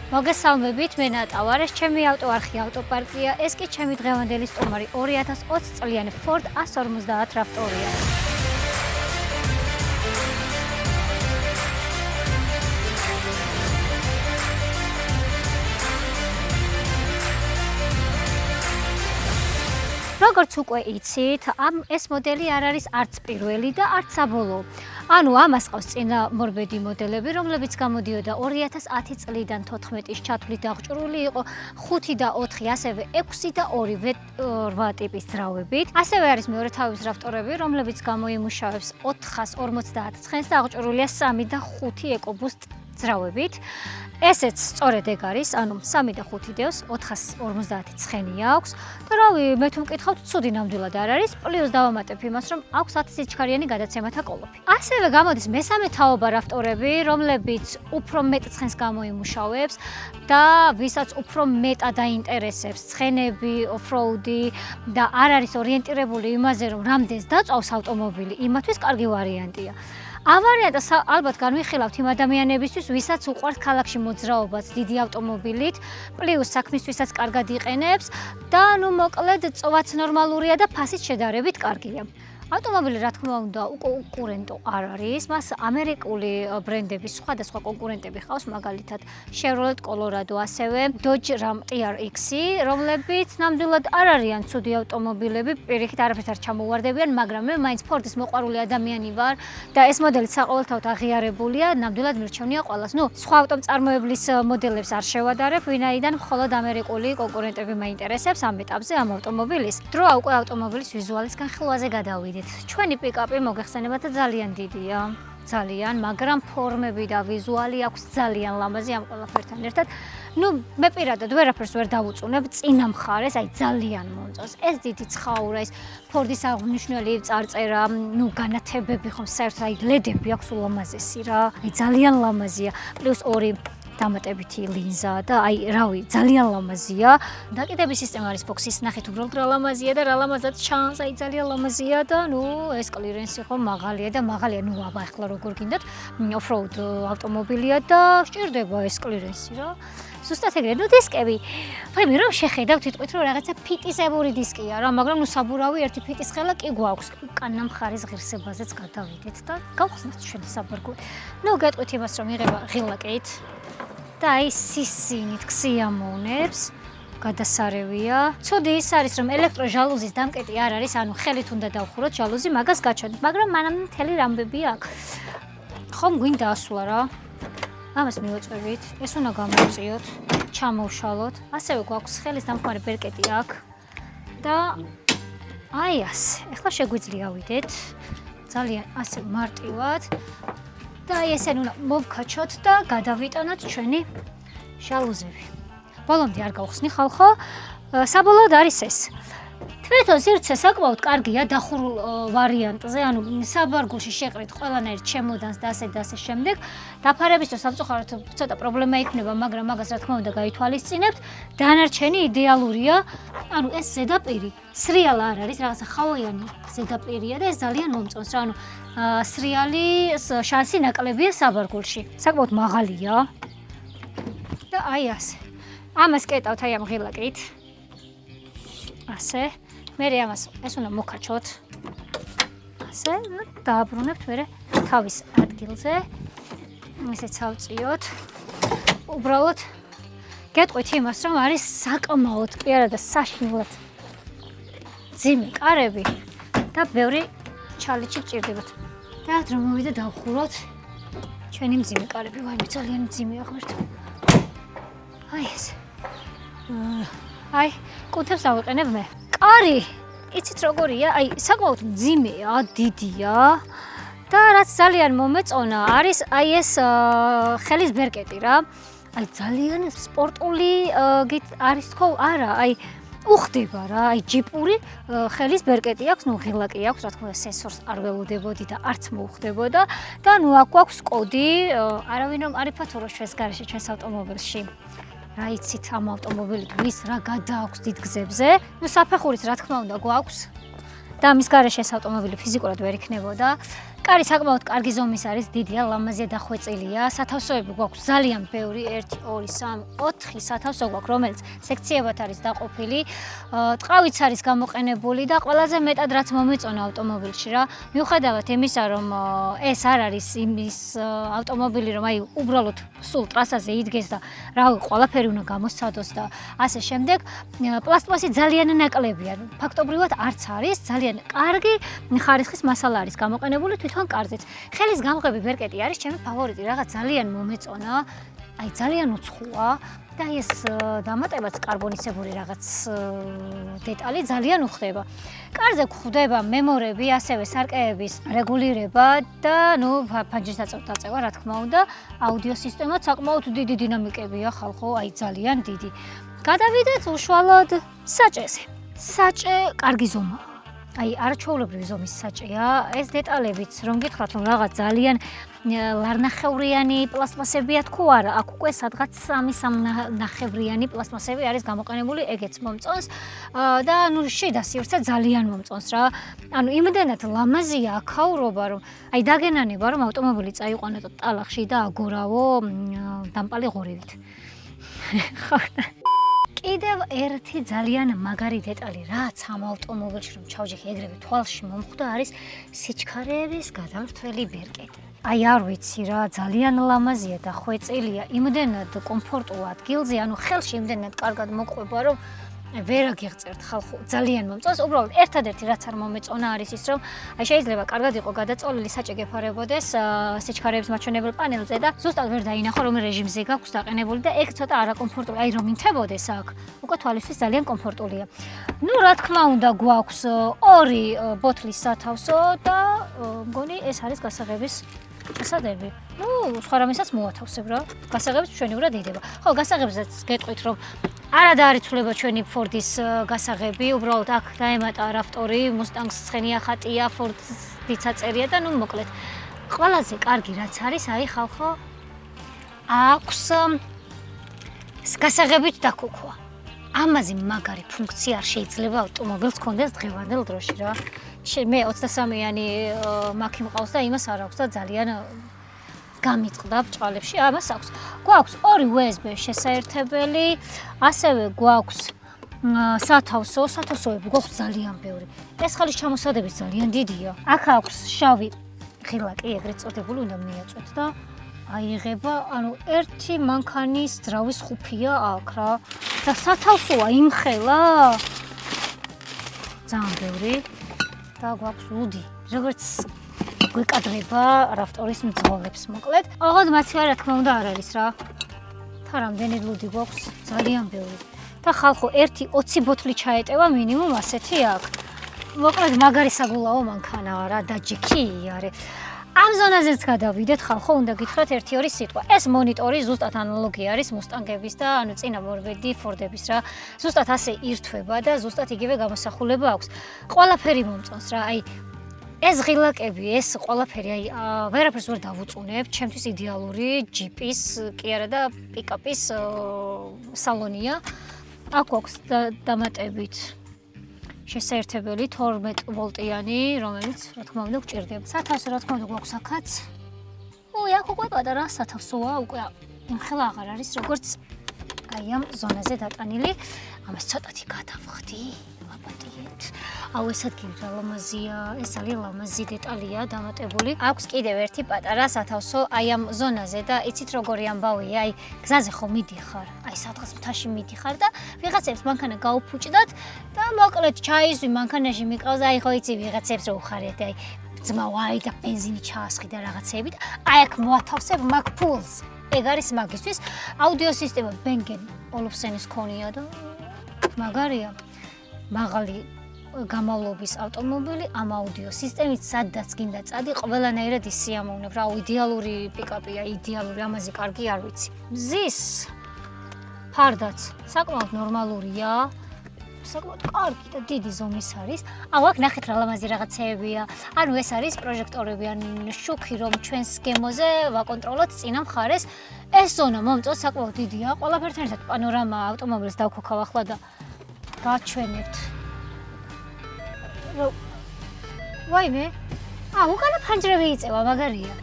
მოგესალმებით, მე ნატა ვარ, ეს ჩემი ავტოარხი ავტოპარკია, ეს კი ჩემი დღევანდელი სტუმარი 2020 წლიანი Ford 150 ტრაქტორია. როგორც უკვე იცით, ეს მოდელი არ არის არც პირველი და არც საბოლოო. ანუ ამას ყავს წინა მორბედი მოდელები, რომლებიც გამოდიოდა 2010 წლიდან 14-ის ჩათვლით დაღჭრული იყო 5 და 4, ასევე 6 და 2 8 ტიპის ძრავებით. ასევე არის მეორე თავის ტრაქტორები, რომლებიც გამოიმუშავებს 450 ცხენს და აღჭრულია 3 და 5 ეკობუსტ ძრავებით. ესეც სწორედ ეგ არის, ანუ 3 და 5 დევს 450 ცხენი აქვს. და რავი, მე თუ მკითხავთ, ცუდი ნამდვილად არ არის. პლუს დავამატებ იმას, რომ აქვს 10 სიჩქარიანი გადაცემათა კოლოფი. ასევე გამოდის მესამე თაობა ტრაქტორები, რომლებიც უფრო მეტ ცხენს გამოიმუშავებს და ვისაც უფრო მეტად აინტერესებს ცხენები, ოფროუდი და არ არის ორიენტირებული იმაზე, რომ რამდენს დაწვავს ავტომობილი, იმათვის კარგი ვარიანტია. ამ ვარიანტს ალბათ განვიხილავთ იმ ადამიანებისთვის, ვისაც უყვართ ქალაქში მოძრაობაც დიდი ავტომობილით, პლუს საქმისთვისაც კარგად იყენებს და ნუ მოკლედ წვაც ნორმალურია და ფასიც შედარებით კარგია. ავტომობილი რა თქმა უნდა უკონკურენტო არ არის, მას ამერიკული ბრენდების სხვადასხვა კონკურენტები ხავს, მაგალითად Chevrolet Colorado, ასევე Dodge Ram TRX-ი, რომლებიც ნამდვილად არ არიან ცუდი ავტომობილები, პირიქით არაფერს არ ჩამოვარდებიან, მაგრამ მე მაინც Ford-ის მოყვარული ადამიანი ვარ და ეს მოდელი საყოველთაოდ აღიარებულია, ნამდვილად მირჩევნია ყველას. ნუ სხვა ავტომწარმოებლის მოდელებს არ შევადარებ, ვინაიდან მხოლოდ ამერიკული კონკურენტები მაინტერესებს ამ ეტაპზე ამ ავტომობილის. დროა უკვე ავტომობილის ვიზუალის განხილვაზე გადავიდეთ. ჩვენი პიკაპი მოგეხსენებათ ძალიან დიდია, ძალიან, მაგრამ ფორმები და ვიზუალი აქვს ძალიან ლამაზი ამ ყველაფერთან ერთად. ნუ მე პირადად ვერაფერს ვერ დავუწუნებ წინა მხარეს, აი ძალიან მომწონს. ეს დიდი ცხაურა, ეს Ford-ის აღნიშნული წარწერა, ნუ განათებები ხომ საერთოდ აი ლედები აქვს ულამაზესი რა. აი ძალიან ლამაზია. პლუს 2 დამატებითი ლინზა და აი რავი, ძალიან ლამაზია. დაკიდების სისტემა არის Fox-ის, ნახეთ უბრალოდ რა ლამაზია და რა ლამაზად ჩანს, აი ძალიან ლამაზია და ნუ ეს კლირენსი ხო მაღალია და მაღალია, ნუ აბა ახლა როგორ გინდათ, off-road ავტომობილია და სჭირდება ეს კლირენსი რა. ზუსტად ეგრე, ნუ დისკები. ვაიმე, რომ შეხედავთ, იტყვით რომ რაღაცა ფიტისებური დისკია რა, მაგრამ ნუ საბურავი ერთი ფიტის ხელა კი გვაქვს. უკანა მხარის ღირსებაზეც გადავიდეთ და გავხსნათ ჩვენი საბარგული. ნუ გეტყვით იმას, რომ იღება ღილაკით. და აი სისინით ქსიამოვნებს, გადასარევია. ცუდი ის არის, რომ ელექტროჟალუზის დამკეტი არ არის, ანუ ხელით უნდა დავხუროთ ჟალუზი, მაგას გაჩვენებთ, მაგრამ მანამ მთელი რამბები აქვს. ხომ გვინდა ასვლა რა. ამას მივაწვევით, ეს უნდა გამოვწიოთ, ჩამოვშალოთ. ასევე გვაქვს ხელის დამხმარე ბერკეტი აქ. და აი ასე. ეხლა შეგვიძლია ვიდეთ. ძალიან ასე მარტივად. და აი ესენ უნდა მოვქაჩოთ და გადავიტანოთ ჩვენი ჟალუზები. ბოლომდე არ გავხსნი ხალხო, საბოლოოდ არის ეს. თვითონ სივრცე საკმაოდ კარგია დახურულ ვარიანტზე, ანუ საბარგულში შეყრით ყველანაირ ჩემოდანს და ასე და ასე შემდეგ. დაფარებისთვის სამწუხაროდ ცოტა პრობლემა იქნება, მაგრამ მაგას რა თქმა უნდა გაითვალისწინებთ. დანარჩენი იდეალურია, ანუ ეს ზედაპირი სრიალა არ არის, რაღაცა ხავაიანი ზედაპირია და ეს ძალიან მომწონს რა, ანუ სრიალი შანსი ნაკლებია საბარგულში. საკმაოდ მაღალია. და აი ასე. ამას კეტავთ აი ამ ღილაკით. ასე. მერე ამას ეს უნდა მოკაჩოთ. ასე, ნუ დააბრუნებთ მერე თავის ადგილზე. ისე ცავწიოთ. უბრალოდ გეტყვით იმას, რომ არის საკმაოდ პიარა და საშინლად ძიმი კარები და ბევრი ჩალიჩი გჭირდებათ. და რომ მოვიდა დავხუროთ ჩვენი მძიმე კარები, ვაიმე ძალიან მძიმეა ღმერთო. აი ეს. აი, კუთებს ავიყენებ მე. კარი, იცით როგორია? აი, საკმაოდ მძიმეა, დიდია და რაც ძალიან მომეწონა, არის აი ეს ხელის ბერკეტი რა. აი ძალიან სპორტული არის თქო, არა, აი უხდება რა, აი ჯიპური ხელის ბერკეტი აქვს, ნუ ღილაკი აქვს, რა თქმა უნდა, სენსორს არ ველოდებოდი და არც მოუხდებოდა და ნუ აქ გვაქვს კოდი, არავინ რომ არ იფათუროს ჩვენს გარეშე, ჩვენს ავტომობილში. რა იცით ამ ავტომობილით ვის რა გადააქვს დიდ გზებზე, ნუ საფეხურიც რა თქმა უნდა გვაქვს და ამის გარეშე ეს ავტომობილი ფიზიკურად ვერ იქნებოდა. კარი საკმაოდ კარგი ზომის არის, დიდია, ლამაზია, დახვეწილია. სათავსოები გვაქვს ძალიან ბევრი, 1, 2, 3, 4 სათავსო გვაქვს, რომელიც სექციებად არის დაყოფილი. ტყავიც არის გამოყენებული და ყველაზე მეტად რაც მომეწონა ავტომობილში რა, მიუხედავად იმისა, რომ ეს არ არის იმის ავტომობილი, რომ აი უბრალოდ სულ ტრასაზე იდგეს და რავი, ყველაფერი უნდა გამოსცადოს და ასე შემდეგ, პლასტმასი ძალიან ნაკლებია. ფაქტობრივად არც არის, ძალიან კარგი ხარისხის მასალა არის გამოყენებული თვითონ კარზეც. ხელის გამღები ბერკეტი არის ჩემი ფავორიტი, რაღაც ძალიან მომეწონა, აი ძალიან უცხოა და ეს დამატებაც კარბონისებური რაღაც დეტალი ძალიან უხდება. კარზე გვხვდება მემორები, ასევე სარკეების რეგულირება და ფანჯრის დაწევა, რა თქმა უნდა, აუდიო სისტემაც საკმაოდ დიდი დინამიკებია ხალხო, აი ძალიან დიდი. გადავიდეთ უშუალოდ საჭეზე. საჭე კარგი ზომაა. აი არაჩვეულებრივი ზომის საჭეა. ეს დეტალებიც რომ გითხრათ, რომ რაღაც ძალიან ლარნახევრიანი პლასტმასებია თუ არა, აქ უკვე სადღაც 3-3.5-ნახევრიანი პლასტმასები არის გამოყენებული, ეგეც მომწონს და შიდა სივრცე ძალიან მომწონს რა. ანუ იმდენად ლამაზია აქაურობა, რომ აი დაგენანება, რომ ავტომობილი წაიყვანო ტალახში და აგორავო დამპალი ღორევით. კიდევ ერთი ძალიან მაგარი დეტალი, რაც ამ ავტომობილში რომ ჩავჯექი ეგრევე თვალში მომხვდა, არის სიჩქარეების გადამრთველი ბერკეტი. აი არ ვიცი რა, ძალიან ლამაზია და ხვეწილია, იმდენად კომფორტულ ადგილზე, ანუ ხელში იმდენად კარგად მოყვება, რომ ვერ აგიღწევთ ხალხო, ძალიან მომწონს. უბრალოდ ერთადერთი რაც არ მომეწონა არის ის, რომ აი შეიძლება კარგად იყო გადაწოლილი საჭე გეფარებოდეს სიჩქარეების მაჩვენებელ პანელზე და ზუსტად ვერ დაინახო რომ რეჟიმზე გაქვს დაყენებული და ეგ ცოტა არაკომფორტული, აი რომ ინთებოდეს აქ, უკვე თვალისთვის ძალიან კომფორტულია. ნუ რა თქმა უნდა გვაქვს 2 ბოთლის სათავსო და მგონი ეს არის გასაღების გასაღები. ნუ სხვა რამესაც მოათავსებ რა. გასაღებიც ჩვენიურად იდება. ხო, გასაღებსაც გეტყვით რომ არადა არ იცვლება ჩვენი ფორდის გასაღები, უბრალოდ აქ დაემატა რაფტორი, მუსტანგს ცხენია ხატია, ფორდიც აწერია და ნუ მოკლედ. ყველაზე კარგი რაც არის, აი ხალხო აქვს გასაღებით დაქუქვა. ამაზე მაგარი ფუნქცია არ შეიძლება ავტომობილს ქონდეს დღევანდელ დროში რა. მე 23-იანი მაქი მყავს და იმას არ აქვს და ძალიან გამიწყდა ბჭყალებში, ამას აქვს. გვაქვს 2 USB შესაერთებელი, ასევე გვაქვს სათავსოები გვაქვს ძალიან ბევრი. ეს ხალის ჩამოსადები ძალიან დიდია. აქ აქვს შავი ღილაკი, ეგრეთ წოდებული, უნდა მიაწვეთ და აიღება, ანუ ერთი მანქანის ძრავის ხუფია აქ რა. და სათავსოა იმხელა. ძალიან ბევრი და გვაქვს ლუდი. როგორც გვეკადრება რაფტორის მძღოლებს მოკლედ. ოღონდ მათი რა თქმა უნდა არ არის რა. თა რამდენი ლუდი გვაქვს? ძალიან ბევრი. და ხალხო 1-20 ბოთლი ჩაეტევა მინიმუმ ასეთი აქვს. მოკლედ მაგარი საგულაო მანქანაა რა და ჯიქი არის. ამ ზონაზეც გადავიდეთ ხალხო, უნდა გითხრათ 1-2 სიტყვა. ეს მონიტორი ზუსტად ანალოგი არის მუსტანგების და ანუ წინამორბედი ფორდების რა. ზუსტად ასე ირთვება და ზუსტად იგივე გამოსახულება აქვს. ყველაფერი მომწონს რა. აი ეს ღილაკები, ეს ყველაფერი, აი ვერაფერს ვერ დავუწუნებ, ჩემთვის იდეალური ჯიპის, კი არა და პიკაპის სალონია. აქ გვაქვს დამატებით შესაერთებელი 12 ვოლტიანი, რომელიც რა თქმა უნდა გვჭირდება. სათავსო რა თქმა უნდა გვაქვს აქაც. აქ უკვე პატარა სათავსოა, უკვე იმხელა აღარ არის, როგორც აი ამ ზონაზე დატანილი. ამას ცოტათი გადავხდი. აპატიეთ. აუ ეს ადგილი რა ლამაზია, ეს ძალიან ლამაზი დეტალია დამატებული. აქვს კიდევ ერთი პატარა სათავსო აი ამ ზონაზე და იცით როგორი ამბავია, აი გზაზე ხო მიდიხარ, აი სადღაც მთაში მიდიხარ და ვიღაცებს მანქანა გაუფუჭდათ და მოკლედ ჩაიზვი მანქანაში მიყავს და აი ხო იცი ვიღაცებს რო უხარეთ, აი ძმაო აი და ბენზინი ჩაასხი და რაღაცები და აი აქ მოათავსებ მაგ ფულს. ეგ არის მაგისთვის. აუდიო სისტემა Bang & Olufsenis ქონია და მაგარია. მაღალი გამავლობის ავტომობილი ამ აუდიო სისტემით სადაც გინდა წადი ყველანაირად ისიამოვნებ რა იდეალური პიკაპია იდეალური ამაზე კარგი არ ვიცი მზის ფარდაც საკმაოდ ნორმალურია საკმაოდ კარგი და დიდი ზომის არის აუ აქ ნახეთ რა ლამაზი რაღაცეებია ანუ ეს არის პროჟექტორები ან შუქი რომ ჩვენს გემოზე ვაკონტროლოთ წინა მხარეს ეს ზონა მომწონს საკმაოდ დიდია ყველაფერთან ერთად პანორამა ავტომობილს დავქოქავ ახლა და გაჩვენებთ ვაიმე, უკანა ფანჯრები იწევა, მაგარია.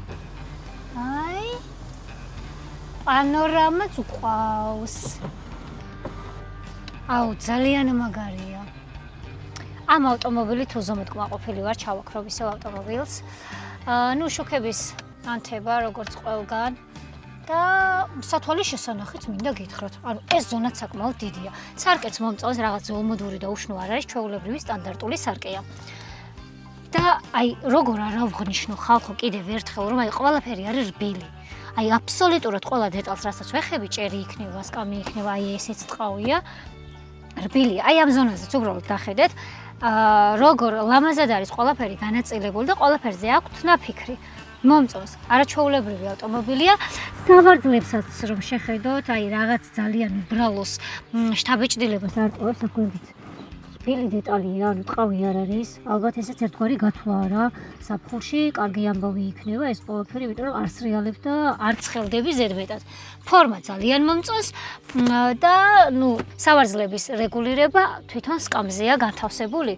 აი. პანორამაც უყავს. ძალიან მაგარია. ამ ავტომობილით უზომოდ კმაყოფილი ვარ ჩავაქრობ ისევ ავტომობილს. შუქების ანთება როგორც ყველგან და სათვალის შესანახიც მინდა გითხრათ. ეს ზონაც საკმაოდ დიდია. სარკეც მომწონს, რაღაც ველმოდური და უშნო არ არის, ჩვეულებრივი სტანდარტული სარკეა. და როგორ არ ავღნიშნო ხალხო კიდევ ერთხელ, რომ ყველაფერი არის რბილი. აბსოლუტურად ყველა დეტალს, რასაც ვეხები, ჭერი იქნება, სკამი იქნება, ესეც ტყავია. რბილი. ამ ზონაზეც უბრალოდ დახედეთ, როგორ ლამაზად არის ყველაფერი განაწილებული და ყველაფერზე აქვს თნაფიქრი. მომწონს, არაჩვეულებრივი ავტომობილია. სავარძლებსაც რომ შეხედოთ, რაღაც ძალიან უბრალოს შთაბეჭდილებას არ ტოვებს აკვირდით. რბილი დეტალია, ტყავი არ არის. ალბათ ესეც ერთგვარი გათვლა არა. საფხურში კარგი ამბავი იქნება ეს ყველაფერი, იმიტომ რომ არც რეალებ და არც ხელდები ზედმეტად. ფორმა ძალიან მომწონს და სავარძლების რეგულირება თვითონ სკამზეა განთავსებული.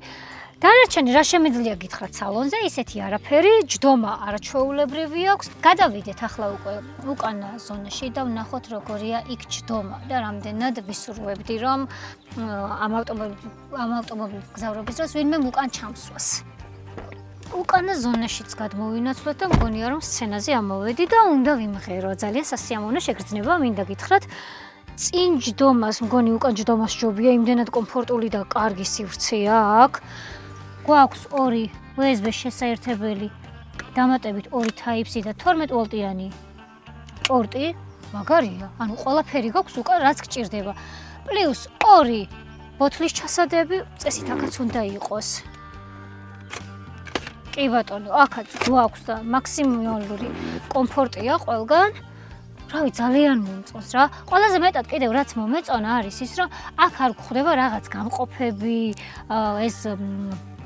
დანარჩენი რა შემიძლია გითხრათ სალონზე, ისეთი არაფერი, ჯდომა არაჩვეულებრივი აქვს. გადავიდეთ ახლა უკვე უკანა ზონაში და ვნახოთ როგორია იქ ჯდომა და რამდენად ვისურვებდი რომ ამ ავტომობილის გზავრობის დროს ვინმე უკან ჩამსვას. უკანა ზონაშიც გადმოვინაცვლოთ და მგონია რომ სცენაზე ამოვედი და უნდა ვიმღერო. ძალიან სასიამოვნო შეგრძნება მინდა გითხრათ. წინ ჯდომას მგონი უკან ჯდომას ჯობია, იმდენად კომფორტული და კარგი სივრცეა აქ. გვაქვს 2 USB შესაერთებელი, დამატებით 2 Type-C და 12 ვოლტიანი პორტი, მაგარია. ყველაფერი გაქვს უკან რაც გჭირდება. პლუს 2 ბოთლის ჩასადები, წესით აქაც უნდა იყოს. კი ბატონო, აქაც გვაქვს და მაქსიმალური კომფორტია ყველგან. რავი, ძალიან მომწონს რა. ყველაზე მეტად კიდევ რაც მომეწონა არის ის, რომ აქ არ გვხვდება რაღაც გამყოფები, ეს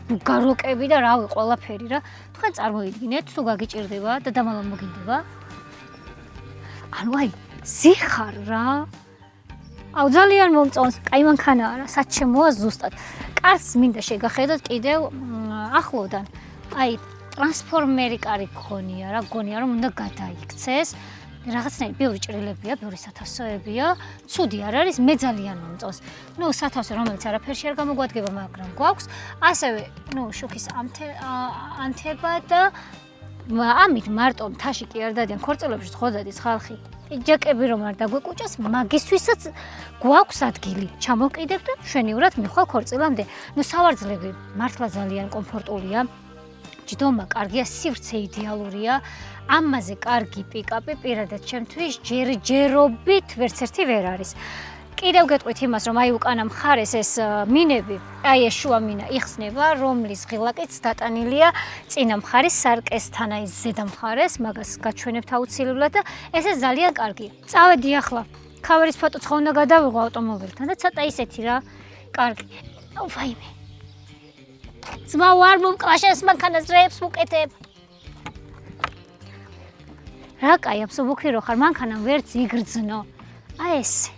გაროკები და რავი, ყველაფერი რა. თქვენ წარმოიდგინეთ, თუ გაგიჭირდება და დამალო მოგინდება. ზიხარ რა. ძალიან მომწონს. მანქანაა რა, საჩემოა ზუსტად. კარს მინდა შეგახედოთ კიდევ ახლოდან. ტრანსფორმერი კარი გქონია რა, გქონია რომ უნდა გადაიქცეს. რაღაცნაირი ბევრი ჭრილებია, ბევრი სათავსოებია. ცუდი არ არის, მე ძალიან მომწონს. სათავსო რომელიც არაფერში არ გამოგვადგება, მაგრამ გვაქვს. ასევე, შუქის ანთება და ამით მარტო მთაში კი არ დადიან, ქორწილებში ხო დადის ხალხი. პიჯაკები რომ არ დაგვეკუჭას, მაგისთვისაც გვაქვს ადგილი. ჩამოვკიდებ და შვენივრად მივხვალ ქორწილამდე. სავარძლები მართლა ძალიან კომფორტულია. ჯდომა კარგია, სივრცე იდეალურია. ამაზე კარგი პიკაპი პირადად ჩემთვის ჯერჯერობით ვერც ერთი ვერ არის. კიდევ გეტყვით იმას, რომ უკანა მხარეს ეს მინები, ეს შუა მინა იხსნება, რომლის ღილაკიც დატანილია წინა მხარის სარკესთან, ზედა მხარეს, მაგას გაჩვენებთ აუცილებლად და ესე ძალიან კარგია. წავედი ახლა. ქავერის ფოტოც ხო უნდა გადავიღო ავტომობილთან და ცოტა ისეთი რა, კარგი. ვაიმე. ძმა ვარ მომკლაშეს მანქანას რეებს ვუკეთებ. რა კაი, აბსოლუტური რო ხარ, მანქანამ ვერც იგრძნო. ესე.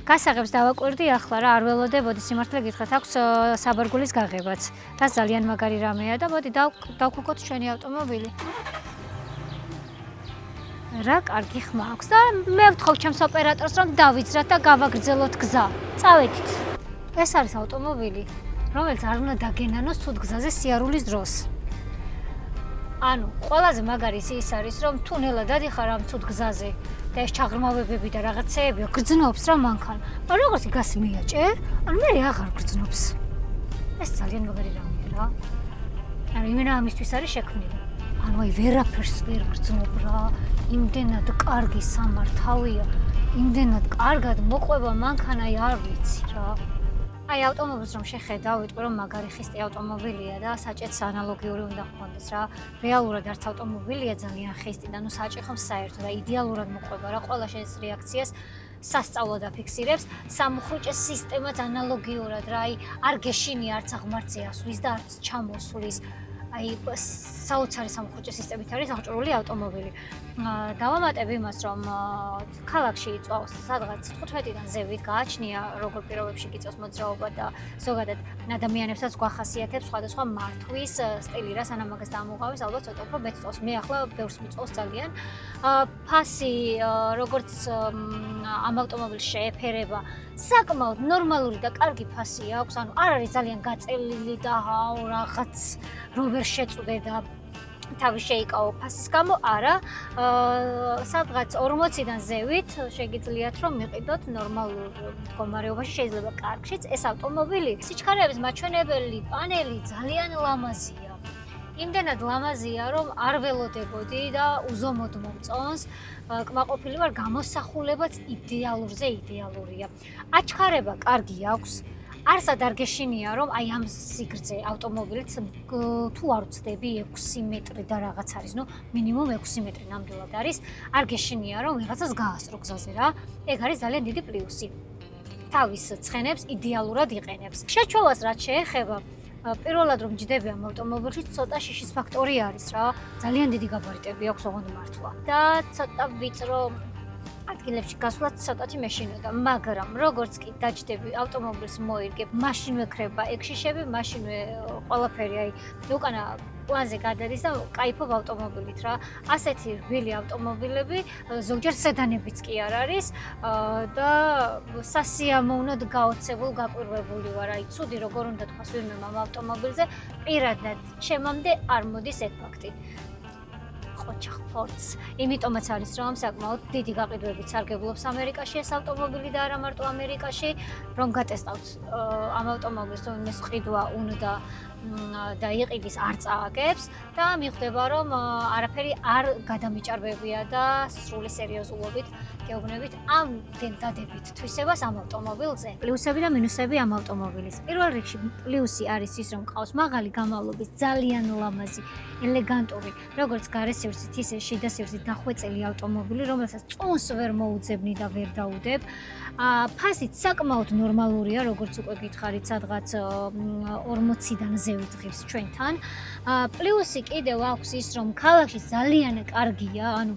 გასაღებს დავაკვირდი ახლა რა, არ ველოდებოდი სიმართლე გითხრათ, აქვს საბარგულის გაღებაც. და ძალიან მაგარი რამეა და მოდი დავქუქოთ ჩვენი ავტომობილი. რა კარგი ხმა აქვს და მე ვთხოვ ჩემს ოპერატორს რომ დავიძრათ და გავაგრძელოთ გზა. წავედით. ეს არის ავტომობილი, რომელიც არ უნდა დაგენანოს ცუდ გზაზე სიარულის დროს. ყველაზე მაგარი ის არის, რომ თუ ნელა დადიხარ ამ ცუდ გზაზე და ეს ჩაღრმავებები და რაღაცეები გრძნობს რა მანქანა. მაგრამ როგორც გასი მიაჭერ, მე აღარ გრძნობს. ეს ძალიან მაგარი რამეა რა. იმენა ამისთვის არის შექმნილი. ვერაფერს ვერ გრძნობ რა. იმდენად კარგი სამართავია, იმდენად კარგად მოყვება მანქანა, არ ვიცი რა. ავტომობილს რომ შეხედავ, ვიტყვი რომ მაგარი ხისტი ავტომობილია და საჭეც ანალოგიური უნდა ჰქონდეს რა. რეალურად არც ავტომობილია ძალიან ხისტი და საჭიხოს საერთოდ და იდეალურად მოყვება რა. ყველა შენს რეაქციას სასწავლად აფიქსირებს. სამუხრუჭე სისტემაც ანალოგიურად რა, არ გეშინია არც აღმართზე ასვლის და არც ჩამოსვლის. აი საოცარი სამხუჭი სისტემით არის აღჭურვილი ავტომობილი. დავამატებ იმას, რომ ქალაქში იწვავს სადღაც 15-დან ზევით გააჩნია როგორ პირობებში გიწევს მოძრაობა და ზოგადად ადამიანებსაც გვახასიათებს სხვადასხვა მართვის სტილი, რა სანამ მაგას დამოუყავეს, ალბათ ცოტა უფრო მეც წავს. მე ახლა ბევრს მიწევს ძალიან. ფასი როგორც ამ ავტომობილს შეეფერება, საკმაოდ ნორმალური და კარგი ფასი აქვს, ანუ არ არის ძალიან გაწელილი და რაღაც რო ვერ შეწუდე და თავი შეიკავო ფასის გამო, არა. სადღაც 40-დან ზევით შეგიძლიათ რომ მიყიდოთ ნორმალურ მდგომარეობაში, შეიძლება კარგშიც ეს ავტომობილი. სიჩქარეების მაჩვენებელი პანელი ძალიან ლამაზია. იმდენად ლამაზია, რომ არ ველოდებოდი და უზომოდ მომწონს. კმაყოფილი ვარ, გამოსახულებაც იდეალურზე იდეალურია. აჩქარება კარგი აქვს. არსად არ გეშინია, რომ აი ამ სიგრძე ავტომობილით თუ არ ვცდები 6 მეტრი და რაღაც არის, მინიმუმ 6 მეტრი ნამდვილად არის. არ გეშინია, რომ ვიღაცას გაასწრო გზაზე რა. ეგ არის ძალიან დიდი პლუსი. თავის ცხენებს იდეალურად იყენებს. შეჩვევას რაც შეეხება, პირველად რომ ჯდები ამ ავტომობილში, ცოტა შიშის ფაქტორი არის რა. ძალიან დიდი გაბარიტები აქვს ოღონდ მართლა. და ცოტა ვიწრო ადგილებში გასვლაც ცოტათი მეშინოდა, მაგრამ როგორც კი დაჯდები ავტომობილს მოირგებ, მაშინვე ქრება ეგ შიშები, მაშინვე ყველაფერი აი უკანა პლანზე გადადის და кайფობ ავტომობილით რა. ასეთი რბილი ავტომობილები ზოგჯერ სედანებიც კი არ არის და სასიამოვნოდ გაოცებულ გაკვირვებული ვარ. აი ცუდი როგორ უნდა თქვას ვინმე ამ ავტომობილზე, პირადად ჩემამდე არ მოდის ეგ ფაქტი. ხოჩახფორც. იმიტომაც არის რომ საკმაოდ დიდი გაყიდვებით სარგებლობს ამერიკაში ეს ავტომობილი და არა მარტო ამერიკაში, რომ გატესტავთ ამ ავტომობილს თუნდაც ყიდვა უნდა და იყიდის არ წააგებს და მიხვდება რომ არაფერი არ გადამიჭარბებია და სრული სერიოზულობით გეუბნებით ამდენ დადებით თვისებას ამ ავტომობილზე. პლუსები და მინუსები ამ ავტომობილის. პირველ რიგში პლუსი არის ის, რომ ყავს მაღალი გამავლობის, ძალიან ლამაზი, ელეგანტური, როგორც გარესივრცით, ისე შიდა სივრცით დახვეწილი ავტომობილი, რომელსაც წონს ვერ მოუძებნი და ვერ დაუდებ. ფასით საკმაოდ ნორმალურია, როგორც უკვე გითხარით, სადღაც 40-დან ზევით ღირს ჩვენთან. პლუსი კიდევ აქვს ის, რომ ქალაქში ძალიან კარგია, ანუ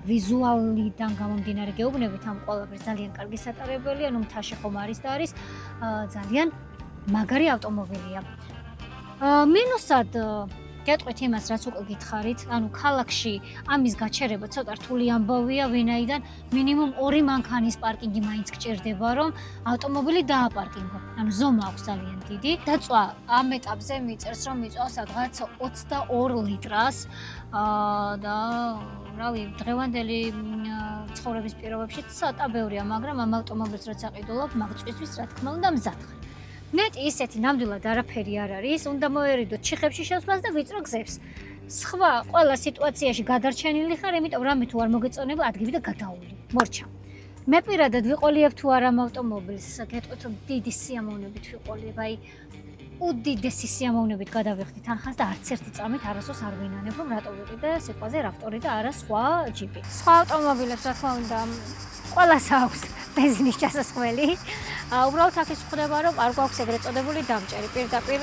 ვიზუალიდან გამომდინარე გეუბნებით ამ ყველაფერს ძალიან კარგი სატარებელია, მთაში ხომ არის და არის ძალიან მაგარი ავტომობილია. მინუსად გეტყვით იმას, რაც უკვე გითხარით, ანუ ქალაქში ამის გაჩერება ცოტა რთული ამბავია, ვინაიდან მინიმუმ 2 მანქანის პარკინგი მაინც გჭირდება, რომ ავტომობილი დააპარკინგო. ანუ ზომა აქვს ძალიან დიდი. დაწვა ამ ეტაპზე მიწერს, რომ მიწვავს სადღაც 22 litrას და რავი, დღევანდელი ცხოვრების პირობებში ცოტა ბევრია, მაგრამ ამ ავტომობილს რაც აყიდულობ, მაგწვისთვის რა თქმა უნდა მზად ხარ. ნეტი ისეთი ნამდვილად არაფერი არ არის, უნდა მოერიდოთ ჩიხებში შესვლას და ვიწრო გზებს. სხვა ყველა სიტუაციაში გადარჩენილი ხარ, იმიტომ რამე თუ არ მოგეწონება, ადგილი და გადაული. მორჩა. მე პირადად ვიყოლიებ თუ არ ამ ავტომობილს, გეტყვით დიდი სიამოვნებით ვიყოლიებ, აი უდიდესი სიამოვნებით გადავიხდი თანხას და არც ერთი წამით არასოს არ ვინანებ, რომ რატო ვიყიდე სიტყვაზე რაფტორი და არა სხვა ჯიპი. სხვა ავტომობილებს რა თქმა უნდა ყველას აქვს ბენზინის ჩასასხმელი. უბრალოდ აქ ხდება, რომ არ გვაქვს ეგრეთ წოდებული დამჭერი, პირდაპირ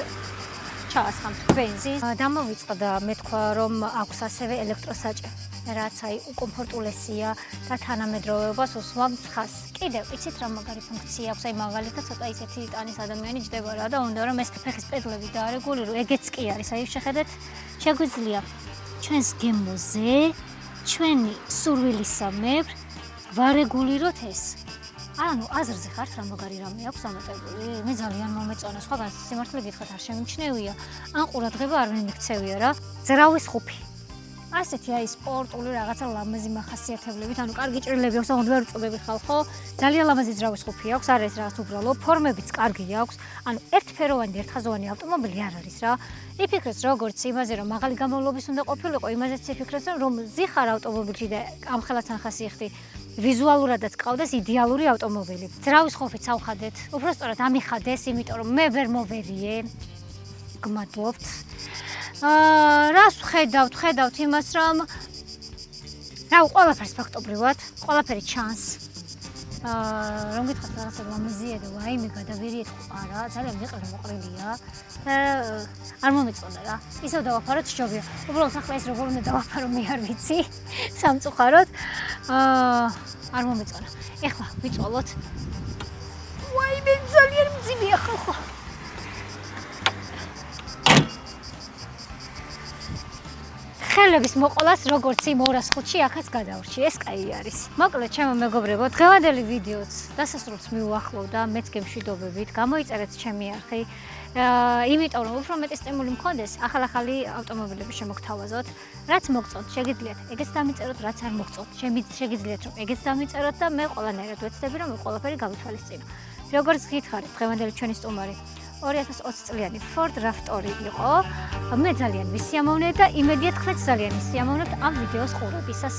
ჩაასხამთ ბენზინს. დამოვიწყდა მე თქვა, რომ აქვს ასევე ელექტროსაჭე, რაც აი უკომფორტულესია და თანამედროვეობას უსვამს ხაზს. კიდევ იცით რა მაგარი ფუნქცია აქვს, აი მაგალითად ცოტა ისეთი ტანის ადამიანი ჯდება რა და უნდა რომ ეს ფეხის პედლები დაარეგულირო, ეგეც კი არის. აი შეხედეთ, შეგვიძლია ჩვენს გემოზე, ჩვენი სურვილისამებრ ვარეგულიროთ ეს. ანუ აზრზე ხართ რა მაგარი რამე აქვს ამატებული? მე ძალიან მომეწონა, სხვაგან სიმართლე გითხრათ არ შემიჩნევია, ან ყურადღება არ მიმიქცევია რა. ძრავის ხუფი. ასეთი აი სპორტული რაღაცა ლამაზი მახასიათებლებით, ანუ კარგი ჭრილები აქვს, ოღონდ ვერ უწოდები ხალხო. ძალიან ლამაზი ძრავის ხუფი აქვს, არ არის რაღაც უბრალო, ფორმებიც კარგი აქვს. ანუ ერთფეროვანი, ერთხაზოვანი ავტომობილი არ არის რა. იფიქრეთ როგორც იმაზე, რომ მაღალი გამოვლობის უნდა ყოფილიყო, იმაზეც იფიქრეთ, რომ ზიხარ ავტომობილში და ამ ხელად თანხას იხდი. ვიზუალურადაც ყავდეს იდეალური ავტომობილი. ძრავის ხუფით ავხადეთ. უბრალოდ ამიხადეს, იმიტომ რომ მე ვერ მოვერიე. გმადლობთ. რას ხედავთ იმას, რომ რა ყველაფერს ფაქტობრივად, ყველაფერი ჩანს. რომ გითხრათ რაღაცა ლამაზია და ვაიმე გადავერიეთ არა, ძალიან მიყრე მოყრილია და არ მომეწონა რა. ისევ დავაფაროთ ჯობია. უბრალოდ ახლა ეს როგორ უნდა დავაფარო მე არ ვიცი. სამწუხაროდ არ მომეწონა. ეხლა ვიწოლოთ. ვაიმე ძალიან მძიმეა ხო. ხელების მოყოლას როგორც იმ 205-ში ახაც გადავრჩი, ეს კაი არის. მოკლედ, ჩემო მეგობრებო, დღევანდელი ვიდეოც დასასრულს მივუახლოვდა, მეც გემშვიდობებით, გამოიწერეთ ჩემი არხი. იმიტომ რომ უფრო მეტი სტიმული მქონდეს, ახალ-ახალი ავტომობილები შემოგთავაზოთ. რაც მოგწონთ, შეგიძლიათ ეგეც დამიწეროთ, რაც არ მოგწონთ, შეგიძლიათ რომ ეგეც დამიწეროთ და მე ყველანაირად ვეცდები რომ ყველაფერი გავითვალისწინო. როგორც გითხარით, დღევანდელი ჩვენი სტუმარი 2020 წლიანი Ford RAV4 იყო. მე ძალიან ვისიამოვნე და იმედია თქვენც ძალიან ისიამოვნებთ ამ ვიდეოს ყურებისას.